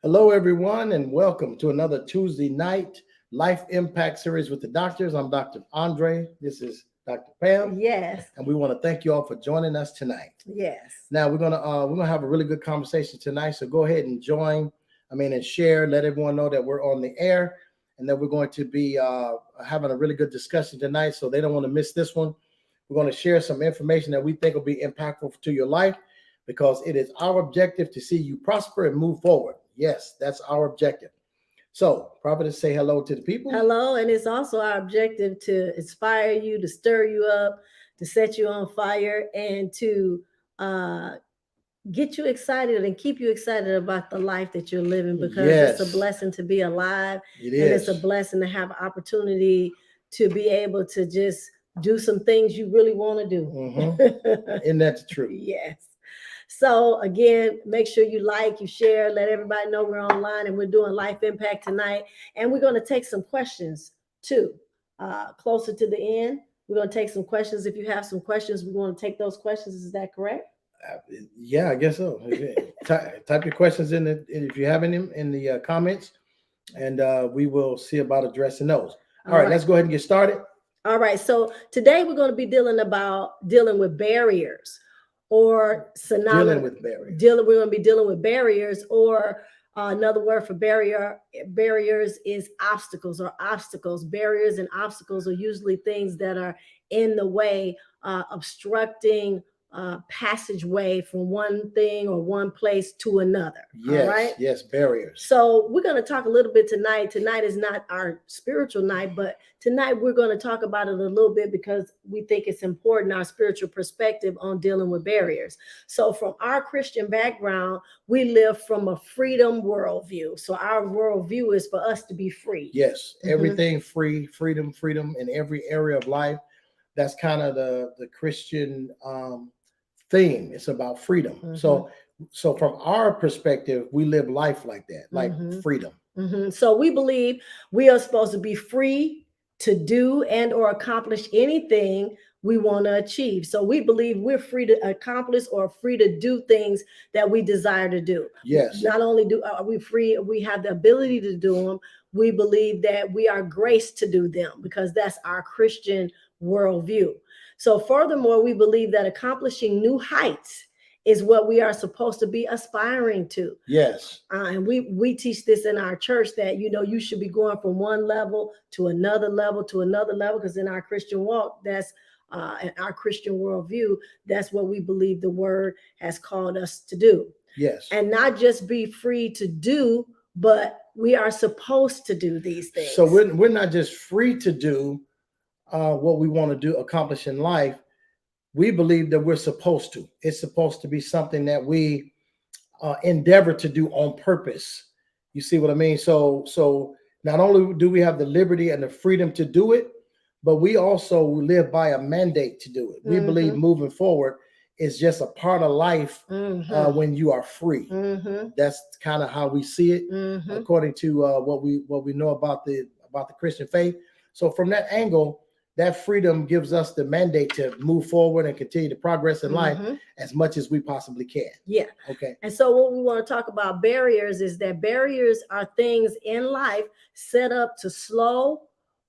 Hello, everyone, and welcome to another Tuesday night Life Impact Series with the doctors. I'm Dr. Andre. This is Dr. Pam. Yes. And we want to thank you all for joining us tonight. Yes. Now we're gonna have a really good conversation tonight. So go ahead and join. And share. Let everyone know that we're on the air and that we're going to be having a really good discussion tonight. So they don't want to miss this one. We're going to share some information that we think will be impactful to your life, because it is our objective to see you prosper and move forward. Yes, that's our objective. So, Prophetess, say hello to the people. Hello, and it's also our objective to inspire you, to stir you up, to set you on fire, and to get you excited and keep you excited about the life that you're living, because Yes. it's a blessing to be alive. It and is. It's a blessing to have opportunity to be able to just do some things you really want to do. Mm-hmm. Isn't that the truth? Yes. So again, make sure you like, you share, let everybody know we're online and we're doing Life Impact tonight. And we're going to take some questions too. Closer to the end, we're going to take some questions. If you have some questions, we want to take those questions. Is that correct? Yeah, I guess so. Type your questions in if you have any in the comments, and we will see about addressing those. All right, let's go ahead and get started. All right. So today we're going to be dealing with barriers, or dealing with barriers. We're going to be dealing with barriers, or another word for barriers is obstacles or obstacles. Barriers and obstacles are usually things that are in the way, obstructing passageway from one thing or one place to another. Yes, all right? Yes, barriers. So we're going to talk a little bit tonight. Tonight is not our spiritual night, but tonight we're going to talk about it a little bit because we think it's important, our spiritual perspective on dealing with barriers. So from our Christian background, we live from a freedom worldview. So our worldview is for us to be free. Yes, everything free, freedom in every area of life. That's kind of the Christian theme. It's about freedom. So from our perspective, we live life like that, like freedom. So we believe we are supposed to be free to do and or accomplish anything we want to achieve. So we believe we're free to accomplish or free to do things that we desire to do. Yes. Not only are we free, we have the ability to do them. We believe that we are graced to do them, because that's our Christian worldview. So furthermore, we believe that accomplishing new heights is what we are supposed to be aspiring to. Yes. And we teach this in our church, that, you should be going from one level to another level to another level, because in our Christian walk, that's in our Christian worldview, that's what we believe the word has called us to do. Yes. And not just be free to do, but we are supposed to do these things. So we're not just free to do what we want to do, accomplish in life. We believe that we're supposed to. It's supposed to be something that we endeavor to do on purpose. You see what I mean? So not only do we have the liberty and the freedom to do it, but we also live by a mandate to do it. We believe moving forward is just a part of life when you are free. That's kind of how we see it, according to what we know about the Christian faith. So from that angle, that freedom gives us the mandate to move forward and continue to progress in life as much as we possibly can. Yeah. Okay. And so what we want to talk about barriers is that barriers are things in life set up to slow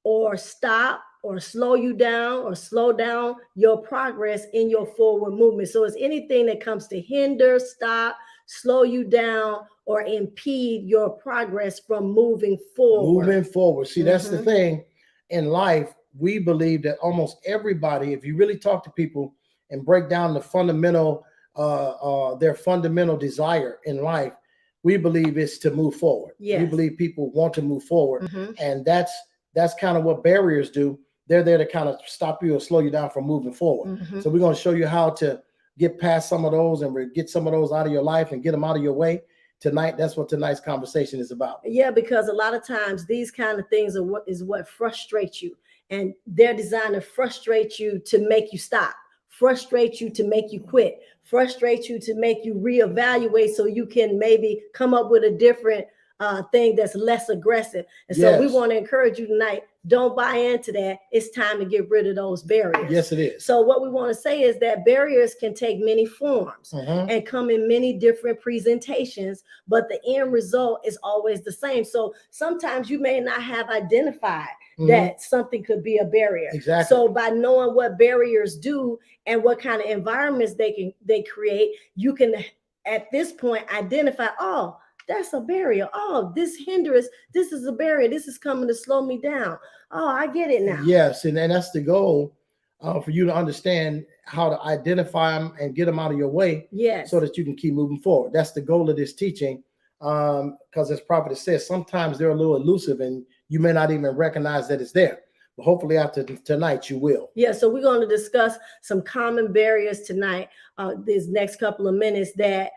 or stop or slow you down or slow down your progress in your forward movement. So it's anything that comes to hinder, stop, slow you down, or impede your progress from moving forward. Moving forward. See, that's the thing in life. We believe that almost everybody, if you really talk to people and break down the fundamental, their fundamental desire in life, we believe it's to move forward. Yes. We believe people want to move forward. And that's kind of what barriers do. They're there to kind of stop you or slow you down from moving forward. So we're going to show you how to get past some of those and get some of those out of your life and get them out of your way. Tonight, that's what tonight's conversation is about. Yeah, because a lot of times these kind of things are what frustrates you. And they're designed to frustrate you to make you stop, frustrate you to make you quit, frustrate you to make you reevaluate so you can maybe come up with a different thing that's less aggressive. And so we want to encourage you tonight, don't buy into that. It's time to get rid of those barriers. Yes, it is. So what we want to say is that barriers can take many forms and come in many different presentations, but the end result is always the same. So sometimes you may not have identified that something could be a barrier. Exactly. So by knowing what barriers do and what kind of environments they create, you can at this point identify, oh, that's a barrier. Oh, this hindrance, this is a barrier. This is coming to slow me down. Oh, I get it now. Yes, and that's the goal for you to understand how to identify them and get them out of your way. Yes. So that you can keep moving forward. That's the goal of this teaching. Because as Prophet says, sometimes they're a little elusive and you may not even recognize that it's there. But hopefully after tonight you will. Yeah, so we're going to discuss some common barriers tonight, these next couple of minutes that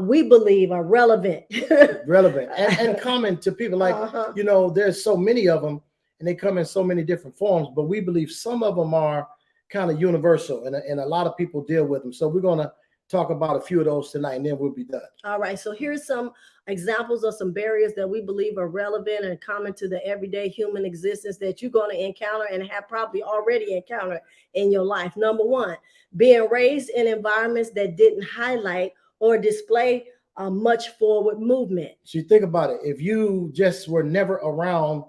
we believe are relevant. and common to people. Like, you know, there's so many of them and they come in so many different forms, but we believe some of them are kind of universal and a lot of people deal with them. So we're going to talk about a few of those tonight and then we'll be done. All right, so here's some examples of some barriers that we believe are relevant and common to the everyday human existence that you're going to encounter and have probably already encountered in your life. Number one, being raised in environments that didn't highlight or display much forward movement. So you think about it. If you just were never around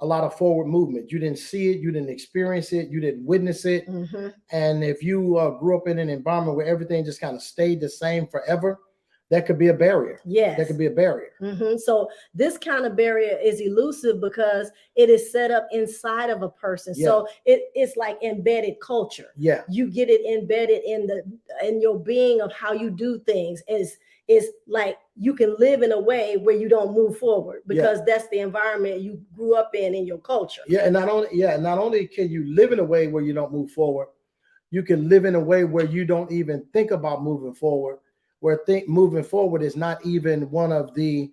a lot of forward movement, you didn't see it, you didn't experience it, you didn't witness it. And if you grew up in an environment where everything just kind of stayed the same forever, that could be a barrier. Yes. That could be a barrier. So this kind of barrier is elusive because it is set up inside of a person. Yeah. So it's like embedded culture. Yeah. You get it embedded in your being of how you do things. It's like you can live in a way where you don't move forward because that's the environment you grew up in your culture. Yeah, and not only can you live in a way where you don't move forward, you can live in a way where you don't even think about moving forward, where moving forward is not even one of the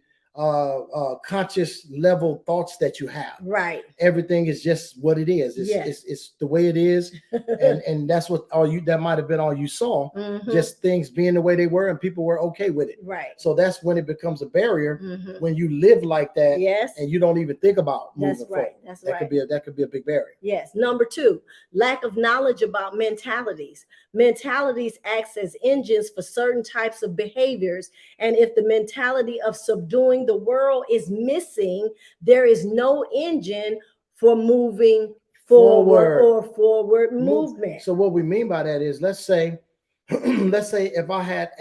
conscious level thoughts that you have. Right. Everything is just what it is. It's the way it is, and that's what that might have been all you saw. Just things being the way they were, and people were okay with it. Right. So that's when it becomes a barrier when you live like that. Yes. And you don't even think about moving That's forward. right. That's that right. could be a big barrier. Yes. Number two, lack of knowledge about mentalities. Mentalities acts as engines for certain types of behaviors. And if the mentality of subduing the world is missing, there is no engine for moving forward or forward movement. So what we mean by that is, let's say if I had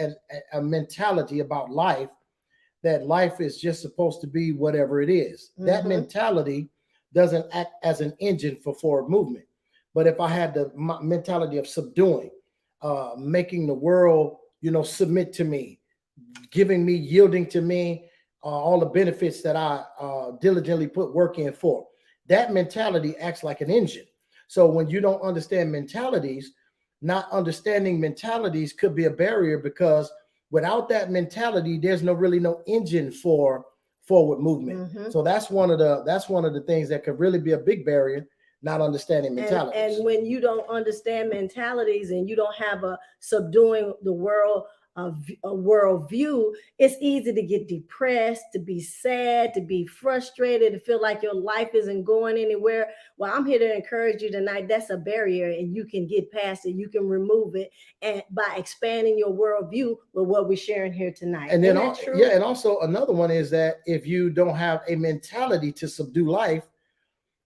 a mentality about life, that life is just supposed to be whatever it is. That mentality doesn't act as an engine for forward movement. But if I had the mentality of subduing, making the world, submit to me, yielding to me, all the benefits that I diligently put work in for, that mentality acts like an engine. So when you don't understand mentalities, not understanding mentalities could be a barrier, because without that mentality, there's no engine for forward movement. So that's one of the things that could really be a big barrier, not understanding mentalities. And when you don't understand mentalities and you don't have a subduing the world a world view, it's easy to get depressed, to be sad, to be frustrated, to feel like your life isn't going anywhere. Well, I'm here to encourage you tonight. That's a barrier, and you can get past it. You can remove it, and by expanding your world view with what we're sharing here tonight. And then, and also another one is that if you don't have a mentality to subdue life,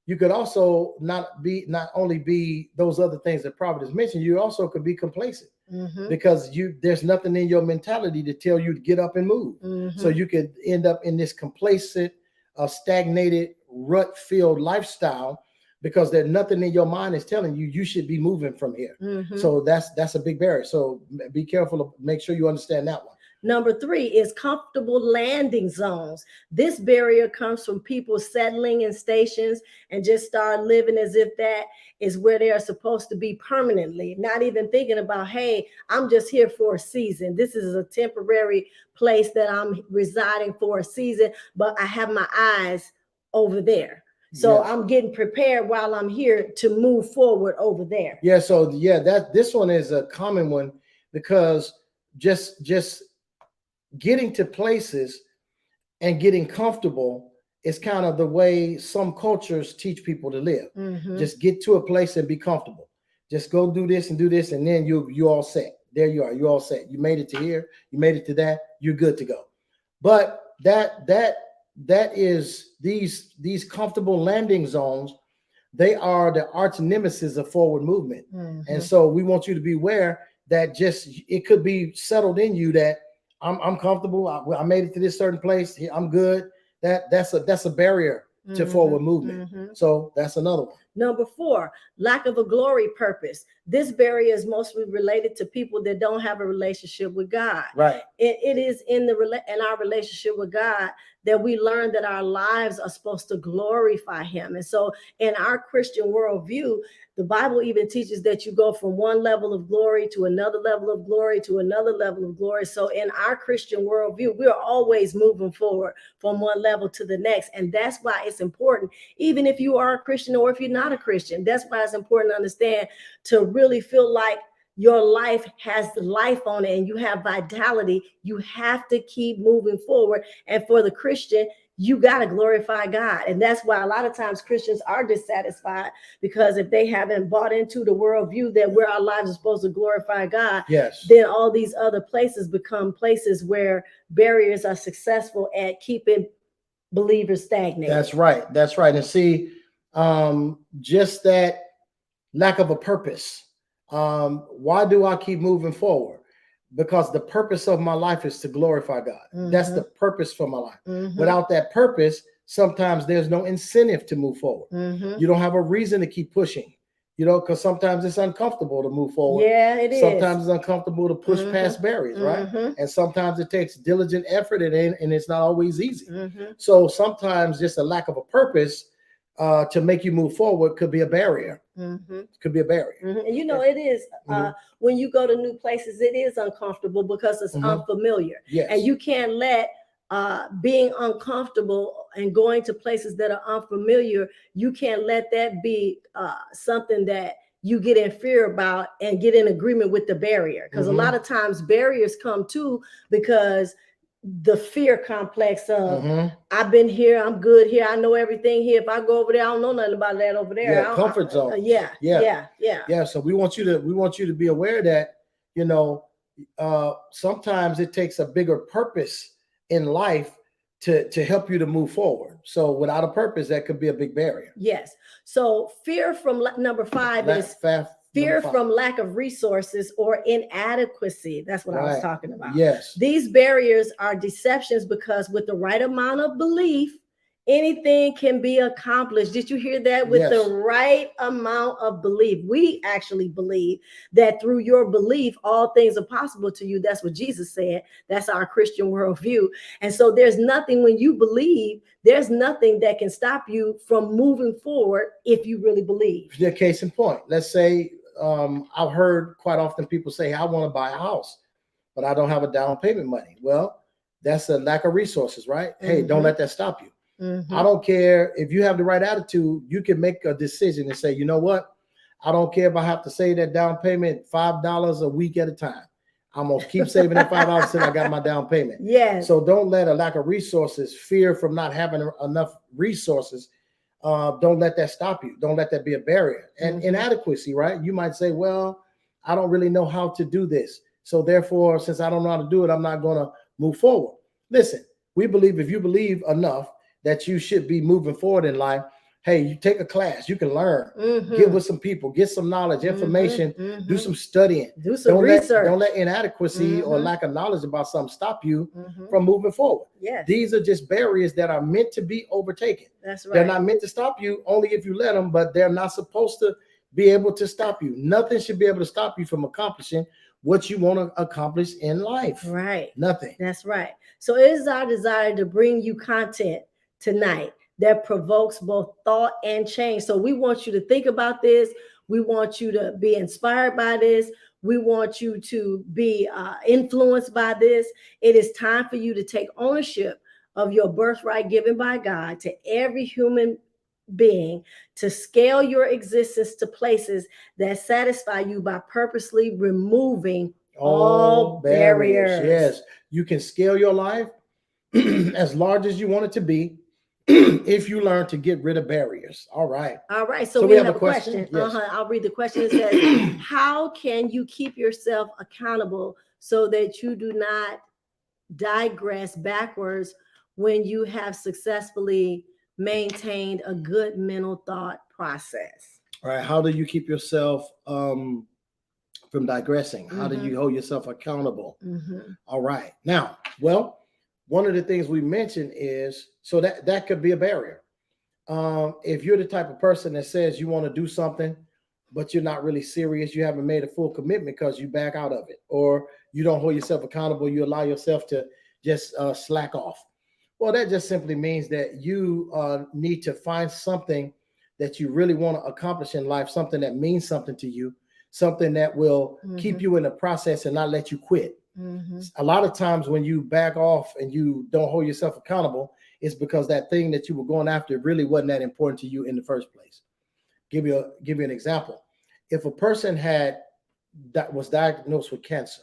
you could also not only be those other things that Prophet has mentioned, you also could be complacent. Because there's nothing in your mentality to tell you to get up and move. So you could end up in this complacent, stagnated, rut-filled lifestyle, because there's nothing in your mind is telling you should be moving from here. So that's a big barrier. So be careful. Make sure you understand that one. Number three is comfortable landing zones. This barrier comes from people settling in stations and just start living as if that is where they are supposed to be permanently, not even thinking about, hey, I'm just here for a season. This is a temporary place that I'm residing for a season, but I have my eyes over there. So I'm getting prepared while I'm here to move forward over there. This one is a common one, because just getting to places and getting comfortable it's kind of the way some cultures teach people to live. Mhm. Just get to a place and be comfortable. Just go do this, and then you all set. There you are. You all set. You made it to here. You made it to that. You're good to go. But that is these comfortable landing zones. They are the arch nemesis of forward movement. Mhm. And so we want you to be aware that just it could be settled in you that I'm comfortable. I made it to this certain place. I'm good. That's a barrier to Mhm. forward movement. Mhm. So that's another one. Number 4, lack of a glory purpose. This barrier is mostly related to people that don't have a relationship with God. Right. It is in our relationship with God that we learn that our lives are supposed to glorify Him. And so, in our Christian worldview, the Bible even teaches that you go from one level of glory to another level of glory to another level of glory. So, in our Christian worldview, we are always moving forward from one level to the next. And that's why it's important, even if you are a Christian or if you're not a Christian, that's why it's important to understand, to really feel like your life has life on it and you have vitality. You have to keep moving forward. And for the Christian, you got to glorify God. And that's why a lot of times Christians are dissatisfied, because if they haven't bought into the worldview that where our lives are supposed to glorify God, Yes. then all these other places become places where barriers are successful at keeping believers stagnated. That's right. That's right. And see, just that lack of a purpose. Why do I keep moving forward? Because the purpose of my life is to glorify God. Mhm. That's the purpose for my life. Mhm. Without that purpose, sometimes there's no incentive to move forward. Mhm. You don't have a reason to keep pushing, because sometimes it's uncomfortable to move forward. Yeah, it is. Sometimes it's uncomfortable to push Mhm. past barriers, right? Mhm. And sometimes it takes diligent effort, and it's not always easy. Mhm. So sometimes just a lack of a purpose to make you move forward could be a barrier. Mhm. Could be a barrier. Mhm. And it is, Mhm. when you go to new places, it is uncomfortable because it's Mhm. unfamiliar. Yes. And you can't let being uncomfortable and going to places that are unfamiliar, you can't let that be something that you get in fear about and get in agreement with the barrier. Because a Mhm. lot of times barriers come too because the fear complex of, Mhm. I've been here, I'm good here, I know everything here. If I go over there, I don't know nothing about that over there. Yeah, comfort zone. Yeah. So we want you to be aware that sometimes it takes a bigger purpose in life to help you to move forward. So without a purpose, that could be a big barrier. Yes. So fear from number 5 is fear from lack of resources or inadequacy. That's what I was talking about. Yes. These barriers are deceptions because with the right amount of belief, anything can be accomplished. Did you hear that? With Yes. the right amount of belief. We actually believe that through your belief, all things are possible to you. That's what Jesus said. That's our Christian worldview. And so there's nothing, when you believe, there's nothing that can stop you from moving forward if you really believe. The case in point, let's say I've heard quite often people say, I want to buy a house, but I don't have a down payment money. Well, that's a lack of resources, right? Mm-hmm. Hey, don't let that stop you. Mm-hmm. I don't care if you have the right attitude, you can make a decision and say, you know what? I don't care if I have to save that down payment $5 a week at a time. I'm going to keep saving that $5 until I got my down payment. Yes. So don't let a lack of resources, fear from not having enough resources, don't let that stop you. Don't let that be a barrier. And inadequacy, right? You might say, well, I don't really know how to do this. So therefore, since I don't know how to do it, I'm not going to move forward. Listen, we believe if you believe enough that you should be moving forward in life, hey, you take a class, you can learn, get with some people, get some knowledge, information, do some studying, do some research. Don't let inadequacy or lack of knowledge about something stop you from moving forward. Yes. These are just barriers that are meant to be overtaken. That's right. They're not meant to stop you only if you let them, but they're not supposed to be able to stop you. Nothing should be able to stop you from accomplishing what you want to accomplish in life. Right. Nothing. That's right. So it is our desire to bring you content tonight that provokes both thought and change. So we want you to think about this. We want you to be inspired by this. We want you to be influenced by this. It is time for you to take ownership of your birthright given by God to every human being, to scale your existence to places that satisfy you by purposely removing all barriers. Yes, you can scale your life as large as you want it to be if you learn to get rid of barriers. All right. All right. So, So we have a question. Yes. I'll read the question. It says, how can you keep yourself accountable so that you do not digress backwards when you have successfully maintained a good mental thought process? All right. How do you keep yourself from digressing? How do you hold yourself accountable? All right. Now, well, one of the things we mentioned is, so that could be a barrier. If you're the type of person that says you want to do something, but you're not really serious, you haven't made a full commitment because you back out of it, or you don't hold yourself accountable, you allow yourself to just slack off. Well, that just simply means that you need to find something that you really want to accomplish in life, something that means something to you, something that will keep you in the process and not let you quit. A lot of times when you back off and you don't hold yourself accountable, it's because that thing that you were going after really wasn't that important to you in the first place. Give you an example. If a person was diagnosed with cancer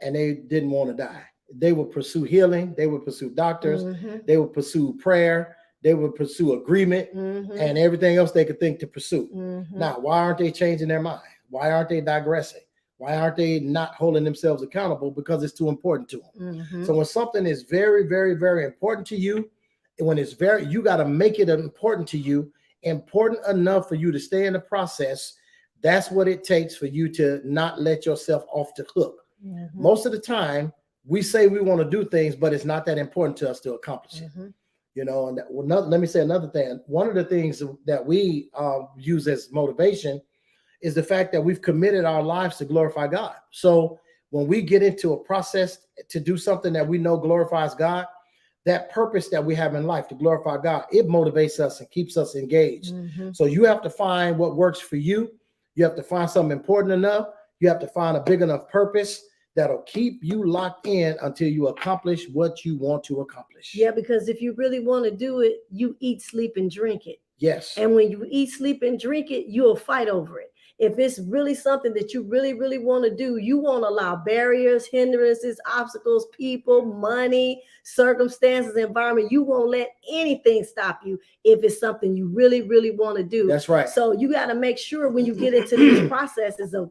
and they didn't want to die, they would pursue healing, they would pursue doctors, they would pursue prayer, they would pursue agreement, and everything else they could think to pursue. Now, why aren't they changing their mind? Why aren't they digressing? Why aren't they not holding themselves accountable? Because it's too important to them. So when something is very, very, very important to you, and when it's you got to make it important to you, important enough for you to stay in the process. That's what it takes for you to not let yourself off the hook. Most of the time, we say we want to do things, but it's not that important to us to accomplish it. You know, and let me say another thing. One of the things that we use as motivation is the fact that we've committed our lives to glorify God. So when we get into a process to do something that we know glorifies God, that purpose that we have in life to glorify God, it motivates us and keeps us engaged. So you have to find what works for you. You have to find something important enough. You have to find a big enough purpose that'll keep you locked in until you accomplish what you want to accomplish. Yeah, because if you really want to do it, you eat, sleep, and drink it. Yes. And when you eat, sleep, and drink it, you'll fight over it. If it's really something that you really, really want to do, you won't allow barriers, hindrances, obstacles, people, money, circumstances, environment. You won't let anything stop you if it's something you really, really want to do. That's right. So you got to make sure when you get into these processes of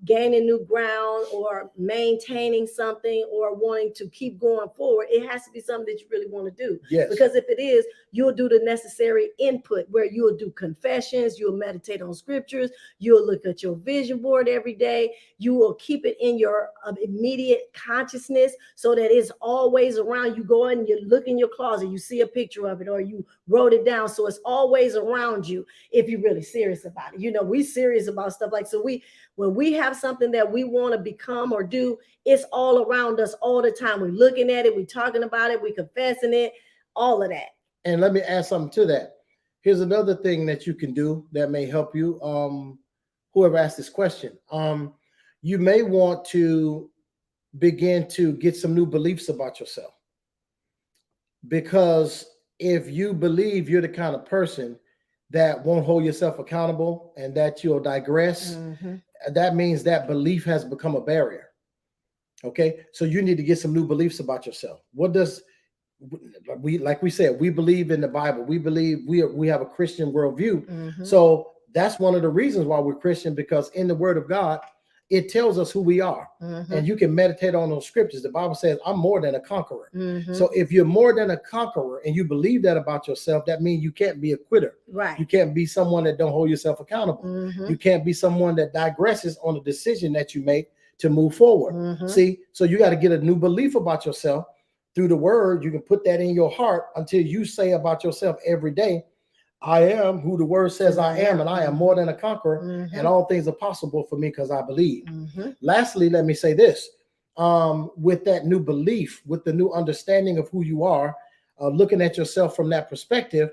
gaining new ground or maintaining something or wanting to keep going forward, it has to be something that you really want to do. Yes. Because if it is, you'll do the necessary input where you'll do confessions, you'll meditate on scriptures, you'll look at your vision board every day, you will keep it in your immediate consciousness so that it's always around. You go in, you look in your closet, you see a picture of it, or you wrote it down, so it's always around you if you're really serious about it. You know, we're serious about stuff like, so when we have something that we want to become or do, it's all around us all the time. We're looking at it, we're talking about it, we're confessing it, all of that. And let me add something to that. Here's another thing that you can do that may help you. Whoever asked this question, you may want to begin to get some new beliefs about yourself. Because if you believe you're the kind of person that won't hold yourself accountable and that you'll digress, that means that belief has become a barrier. Okay, so you need to get some new beliefs about yourself. What does like we said, we believe in the Bible. We believe we have a Christian worldview. So that's one of the reasons why we're Christian, because in the Word of God, it tells us who we are. And you can meditate on those scriptures. The Bible says, I'm more than a conqueror. So if you're more than a conqueror and you believe that about yourself, that means you can't be a quitter. Right. You can't be someone that don't hold yourself accountable. You can't be someone that digresses on a decision that you make to move forward. See, so you got to get a new belief about yourself through the Word. You can put that in your heart until you say about yourself every day, I am who the Word says I am, and I am more than a conqueror, and all things are possible for me because I believe. Lastly, let me say this. With that new belief, with the new understanding of who you are, looking at yourself from that perspective,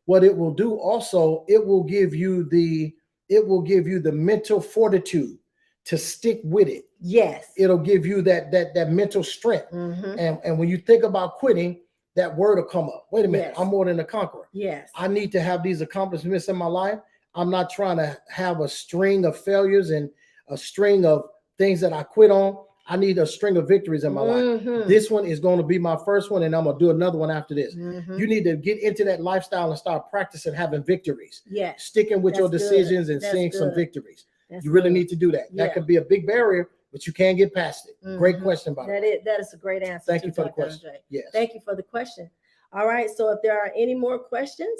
what it will do also, it will give you the mental fortitude to stick with it. Yes. It'll give you that mental strength. And when you think about quitting, that word will come up. Wait a minute, I'm more than a conqueror. Yes. I need to have these accomplishments in my life. I'm not trying to have a string of failures and a string of things that I quit on. I need a string of victories in my life. This one is going to be my first one, and I'm going to do another one after this. You need to get into that lifestyle and start practicing having victories. Yes. Sticking with your decisions and seeing some victories. You really need to do that. That could be a big barrier, but you can get past it. Great question, by the way. That is a great answer. Thank you for the question. Yes. Thank you for the question. All right. So if there are any more questions,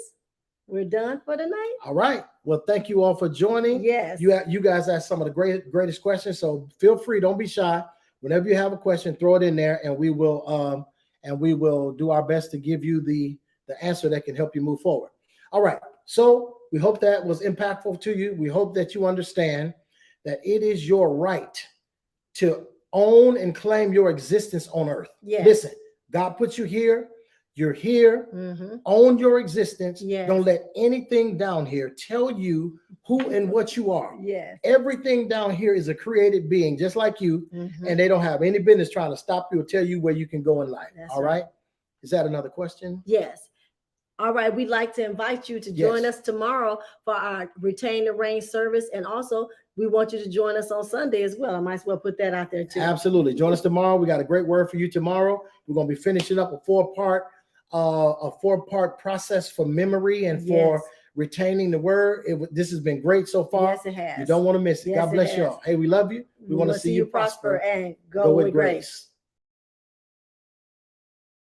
we're done for tonight. All right. Well, thank you all for joining. Yes. You guys asked some of the greatest questions. So feel free. Don't be shy. Whenever you have a question, throw it in there, and we will do our best to give you the answer that can help you move forward. All right. So we hope that was impactful to you. We hope that you understand that it is your right to own and claim your existence on earth. Yes. Listen, God put you here. You're here. Own your existence. Yes. Don't let anything down here tell you who and what you are. Yes. Everything down here is a created being just like you, and they don't have any business trying to stop you or tell you where you can go in life. That's all right. Is that another question? Yes. All right. We'd like to invite you to join us tomorrow for our Retain the Reign service. And also, we want you to join us on Sunday as well. I might as well put that out there too. Absolutely. Join us tomorrow. We got a great word for you tomorrow. We're going to be finishing up a four-part process for memory and for retaining the word. This has been great so far. Yes, it has. You don't want to miss it. Yes, God bless you all. Hey, we love you. We want to see you prosper and go with grace.